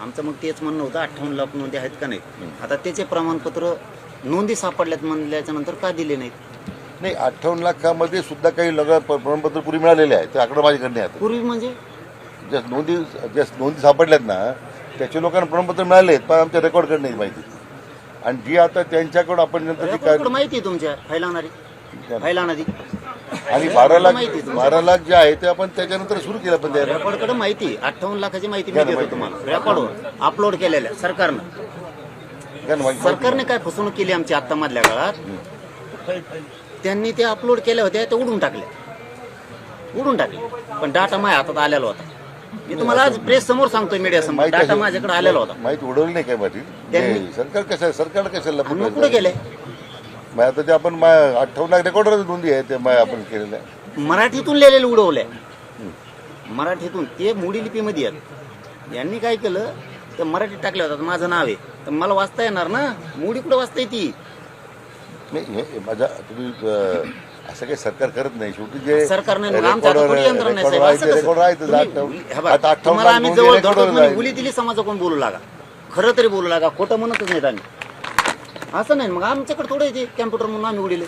आमचं मग तेच म्हणणं होतं 58 लाख नोंदी आहेत का नाही. आता त्याचे प्रमाणपत्र नोंदी सापडल्यात म्हणल्याच्या नंतर का दिले नाहीत? नाही 58 लाखामध्ये सुद्धा काही प्रमाणपत्र पूर्वी मिळालेले आहेत. ते आकडा माझ्याकडे आहे. पूर्वी म्हणजे ज्या नोंदी सापडल्यात ना त्याच्या लोकांना प्रमाणपत्र मिळाले आहेत, पण आमच्या रेकॉर्डकडे नाही माहिती. आणि जी आता त्यांच्याकडे आपण नंतर रेकॉर्ड माहिती आहे तुमच्या फैलावणारी आणि 12 लाख जे आहे ते आपण त्याच्यानंतर सुरू केलं. पण त्या रेकॉर्डकडे माहिती 58 लाखाची माहिती मी देतो तुम्हाला. रेकॉर्डवर अपलोड केलेल्या सरकारने काय फसवणूक केली आमची आता मधल्या काळात. त्यांनी ते अपलोड केल्या होत्या ते उडून टाकले. पण डाटा माझ्या हातात आलेला होता. मी तुम्हाला आज प्रेस समोर सांगतोय, मीडिया समोर डाटा माझ्याकडे आलेला होता. माहिती उडवली नाही काय माहिती. सरकार कशाला कुठे गेले? आता ते आपण 58 लाख रेकॉर्डर नोंदी आहे ते आपण केलेलं आहे. मराठीतून लिहिलेलं उडवलंय. मराठीतून ते मोडी लिपीमध्ये आहेत. यांनी काय केलं तर मराठीत टाकलं होतं माझं नाव आहे तर मला वाचता येणार ना. मोडी कुठे वाचता येते? नाही माझा तुम्ही असं काही सरकार करत नाही. शेवटी जे सरकारने आम्ही जवळ बोली दिली समाज कोण बोलू लागा, खरं तरी बोलू लागा, खोटं म्हणतच नाहीत आम्ही. असं नाही मग आमच्याकडे थोडं येते कॅम्प्युटर म्हणून आम्ही उडले.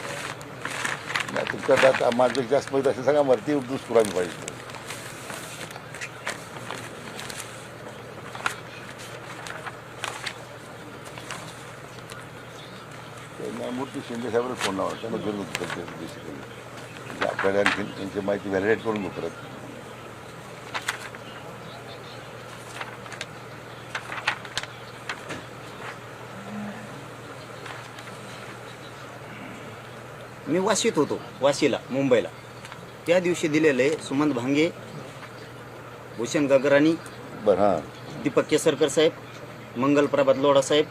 तुमच्या माझं जास्त माहिती असेल सांगा मला. ती दुसरं आम्ही पाहिजे. न्यायमूर्ती शिंदे साहेबांना फोन लावा. त्यांना गरज होती बेसिकली आपल्याला आणखी त्यांची माहिती व्हॅलिडेट करून घेऊ परत. मी वाशीत होतो, वाशीला मुंबईला. त्या दिवशी दिलेले सुमंत भांगे, भूषण गगराणी, दीपक केसरकर साहेब, मंगल प्रभात लोढा साहेब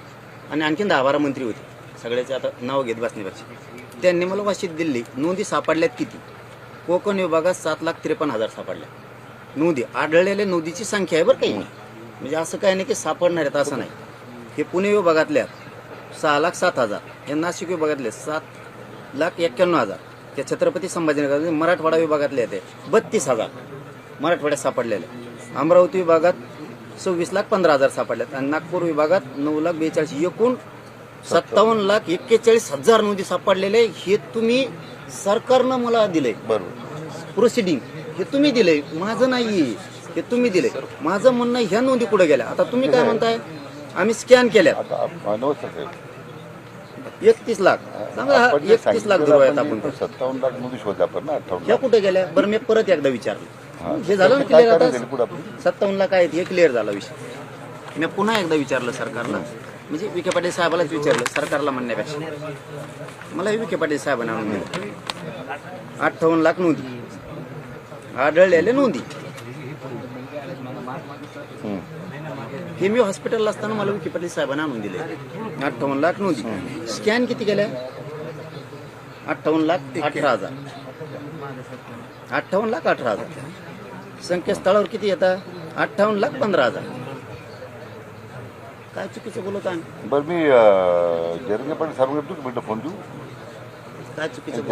आणि आणखीन 10-12 मंत्री होते. सगळ्याचे आता नाव घेत बसण्यापेक्षा त्यांनी मला वाशीत दिली. नोंदी सापडल्यात किती? कोकण विभागात 7,53,000 सापडल्या नोंदी. आढळलेल्या नोंदीची संख्या आहे बरं काही. म्हणजे असं काही नाही की सापडणार आहेत असं नाही. हे पुणे विभागातल्या 6,07,000, हे नाशिक विभागातले 7,91,000, त्या छत्रपती संभाजीनगर मराठवाडा विभागातले ते 32,000 मराठवाड्यात सापडलेले. अमरावती विभागात 26,15,000 सापडल्यात आणि नागपूर विभागात 9,42,000, एकूण 57,41,000 नोंदी सापडलेले. हे तुम्ही सरकारनं मला दिलंय. बरोबर प्रोसिडिंग हे तुम्ही दिलंय, माझं नाही. हे तुम्ही दिले. माझं म्हणणं ह्या नोंदी कुठे गेल्या? आता तुम्ही काय म्हणताय आम्ही स्कॅन केल्या 31 लाख. सांगा 31 लाख धरू आहेत आपण. 57 लाख नोंदी शोधल्या आपण ना. 58 ह्या कुठे गेल्या बरं? मी परत एकदा विचारलं. हे झालं ना क्लिअर. आता 57 लाख आहेत हे क्लिअर झाला विषय. मी पुन्हा एकदा विचारलं सरकारला. म्हणजे विखे पाटील साहेबालाच विचारलं सरकारला म्हणण्यापेक्षा. मला विखे पाटील साहेबांना आणून दिलं 58 लाख नोंदी आढळलेल्या नोंदी. हे मी हॉस्पिटलला असताना मला विखे पाटील साहेबांना आणून दिले 58 लाख नोंदी. स्कॅन किती केल्या? 58,18,000. 58,18,000. संकेतस्थळावर किती येतात? 58,15,000. काय चुकीचं बोलत आहे? बरं मी जरंगे पण सांगू मिनटं फोन देऊ. काय चुकीचं एक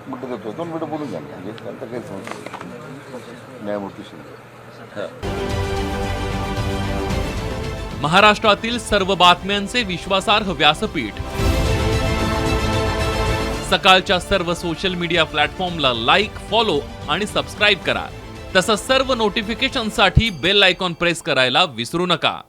मिनिट देतो. 2 मिनिटं बोलून घ्या. नंतर काही समजतं. न्यायमूर्ती शिंदे. महाराष्ट्रातील सर्व बातम्यांचे विश्वासार्ह व्यासपीठ. सकाळच्या सर्व सोशल मीडिया प्लॅटफॉर्मला लाईक, फॉलो आणि सबस्क्राईब करा. तसंच सर्व नोटिफिकेशनसाठी बेल आयकॉन प्रेस करायला विसरू नका.